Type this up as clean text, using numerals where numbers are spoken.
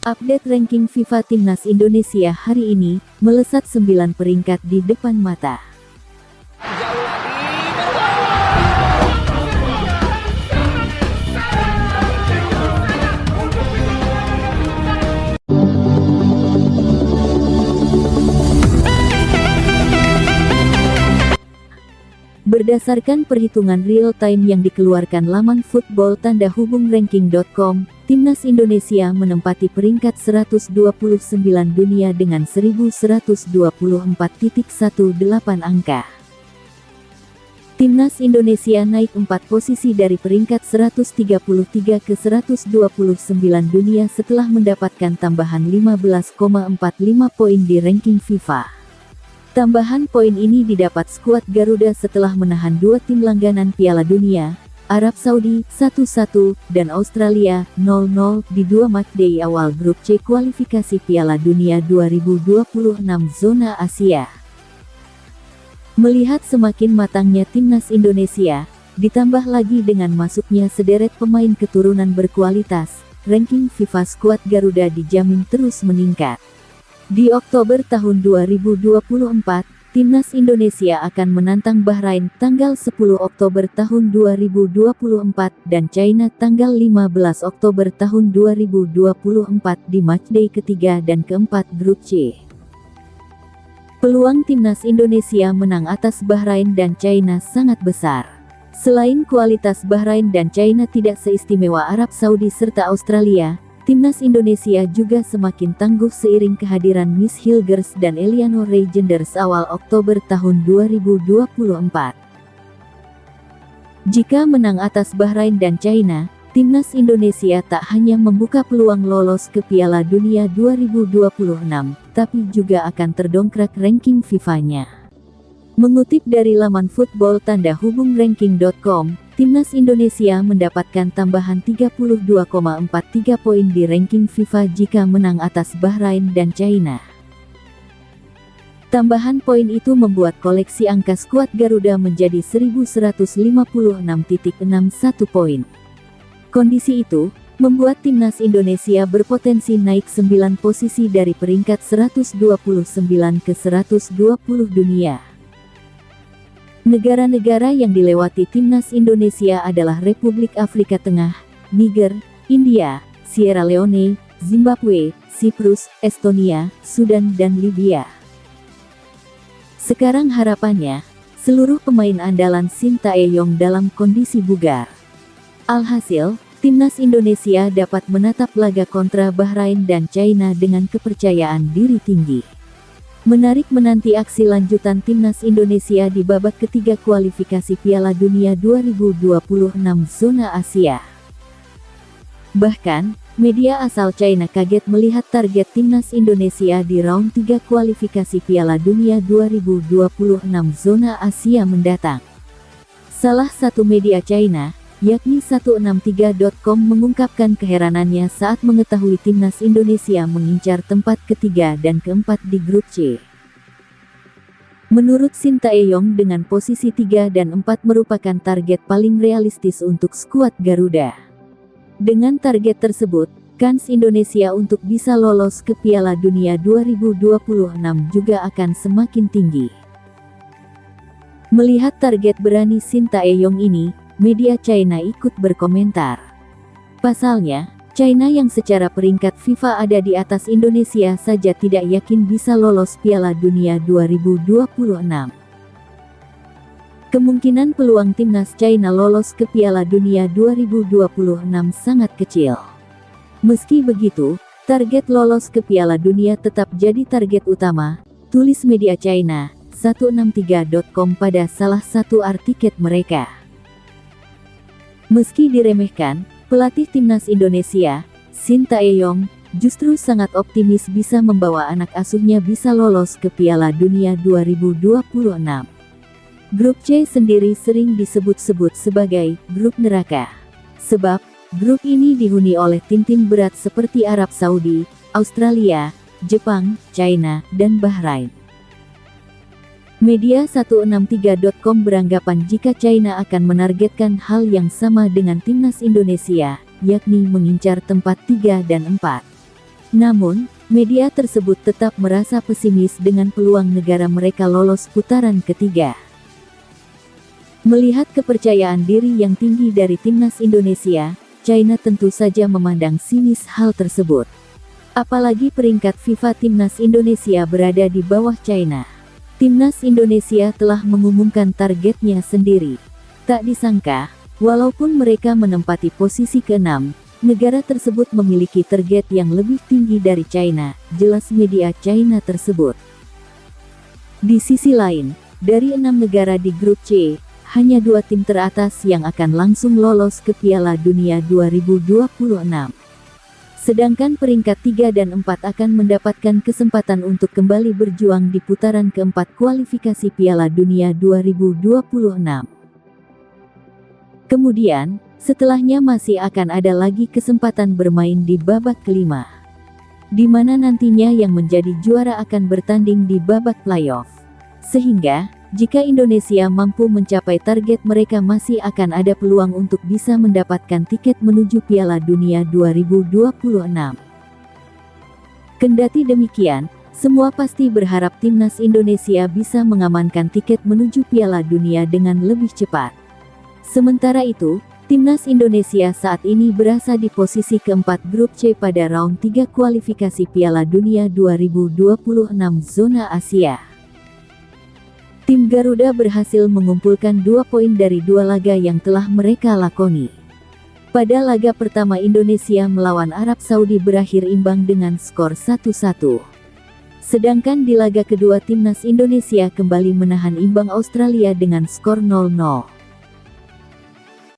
Update ranking FIFA Timnas Indonesia hari ini, melesat 9 peringkat di depan mata. Berdasarkan perhitungan real-time yang dikeluarkan laman football-ranking.com, Timnas Indonesia menempati peringkat 129 dunia dengan 1124.18 angka. Timnas Indonesia naik 4 posisi dari peringkat 133 ke 129 dunia setelah mendapatkan tambahan 15,45 poin di ranking FIFA. Tambahan poin ini didapat skuad Garuda setelah menahan 2 tim langganan Piala Dunia, Arab Saudi 1-1 dan Australia 0-0 di 2 matchday awal grup C kualifikasi Piala Dunia 2026 zona Asia. Melihat semakin matangnya Timnas Indonesia, ditambah lagi dengan masuknya sederet pemain keturunan berkualitas, ranking FIFA skuad Garuda dijamin terus meningkat. Di Oktober tahun 2024, Timnas Indonesia akan menantang Bahrain tanggal 10 Oktober tahun 2024 dan China tanggal 15 Oktober tahun 2024 di matchday ketiga dan keempat grup C. Peluang Timnas Indonesia menang atas Bahrain dan China sangat besar. Selain kualitas Bahrain dan China tidak seistimewa Arab Saudi serta Australia, Timnas Indonesia juga semakin tangguh seiring kehadiran Miss Hilgers dan Eliano Reijenders awal Oktober tahun 2024. Jika menang atas Bahrain dan China, Timnas Indonesia tak hanya membuka peluang lolos ke Piala Dunia 2026, tapi juga akan terdongkrak ranking FIFA-nya. Mengutip dari laman football-ranking.com, Timnas Indonesia mendapatkan tambahan 32,43 poin di ranking FIFA jika menang atas Bahrain dan China. Tambahan poin itu membuat koleksi angka skuad Garuda menjadi 1156.61 poin. Kondisi itu membuat Timnas Indonesia berpotensi naik 9 posisi dari peringkat 129 ke 120 dunia. Negara-negara yang dilewati Timnas Indonesia adalah Republik Afrika Tengah, Niger, India, Sierra Leone, Zimbabwe, Siprus, Estonia, Sudan dan Libya. Sekarang harapannya, seluruh pemain andalan Sintayong dalam kondisi bugar. Alhasil, Timnas Indonesia dapat menatap laga kontra Bahrain dan China dengan kepercayaan diri tinggi. Menarik menanti aksi lanjutan Timnas Indonesia di babak ketiga kualifikasi Piala Dunia 2026 zona Asia. Bahkan, media asal China kaget melihat target Timnas Indonesia di round 3 kualifikasi Piala Dunia 2026 zona Asia mendatang. Salah satu media China, yakni 163.com mengungkapkan keheranannya saat mengetahui Timnas Indonesia mengincar tempat ketiga dan keempat di grup C. Menurut Sintayong dengan posisi 3 dan 4 merupakan target paling realistis untuk skuad Garuda. Dengan target tersebut, kans Indonesia untuk bisa lolos ke Piala Dunia 2026 juga akan semakin tinggi. Melihat target berani Sintayong ini, media China ikut berkomentar. Pasalnya, China yang secara peringkat FIFA ada di atas Indonesia saja tidak yakin bisa lolos Piala Dunia 2026. Kemungkinan peluang Timnas China lolos ke Piala Dunia 2026 sangat kecil. Meski begitu, target lolos ke Piala Dunia tetap jadi target utama, tulis media China, 163.com pada salah satu artikel mereka. Meski diremehkan, pelatih Timnas Indonesia, Sintayong, justru sangat optimis bisa membawa anak asuhnya bisa lolos ke Piala Dunia 2026. Grup C sendiri sering disebut-sebut sebagai grup neraka. Sebab, grup ini dihuni oleh tim-tim berat seperti Arab Saudi, Australia, Jepang, China, dan Bahrain. Media 163.com beranggapan jika China akan menargetkan hal yang sama dengan Timnas Indonesia, yakni mengincar tempat 3 dan 4. Namun, media tersebut tetap merasa pesimis dengan peluang negara mereka lolos putaran ketiga. Melihat kepercayaan diri yang tinggi dari timnas Indonesia, China tentu saja memandang sinis hal tersebut. Apalagi peringkat FIFA timnas Indonesia berada di bawah China. Timnas Indonesia telah mengumumkan targetnya sendiri. Tak disangka, walaupun mereka menempati posisi ke-6, negara tersebut memiliki target yang lebih tinggi dari China, jelas media China tersebut. Di sisi lain, dari 6 negara di grup C, hanya 2 tim teratas yang akan langsung lolos ke Piala Dunia 2026. Sedangkan peringkat 3 dan 4 akan mendapatkan kesempatan untuk kembali berjuang di putaran keempat kualifikasi Piala Dunia 2026. Kemudian, setelahnya masih akan ada lagi kesempatan bermain di babak kelima, di mana nantinya yang menjadi juara akan bertanding di babak playoff. Sehingga, jika Indonesia mampu mencapai target mereka masih akan ada peluang untuk bisa mendapatkan tiket menuju Piala Dunia 2026. Kendati demikian, semua pasti berharap timnas Indonesia bisa mengamankan tiket menuju Piala Dunia dengan lebih cepat. Sementara itu, timnas Indonesia saat ini berada di posisi keempat grup C pada round 3 kualifikasi Piala Dunia 2026 zona Asia. Tim Garuda berhasil mengumpulkan 2 poin dari 2 laga yang telah mereka lakoni. Pada laga pertama Indonesia melawan Arab Saudi berakhir imbang dengan skor 1-1. Sedangkan di laga kedua timnas Indonesia kembali menahan imbang Australia dengan skor 0-0.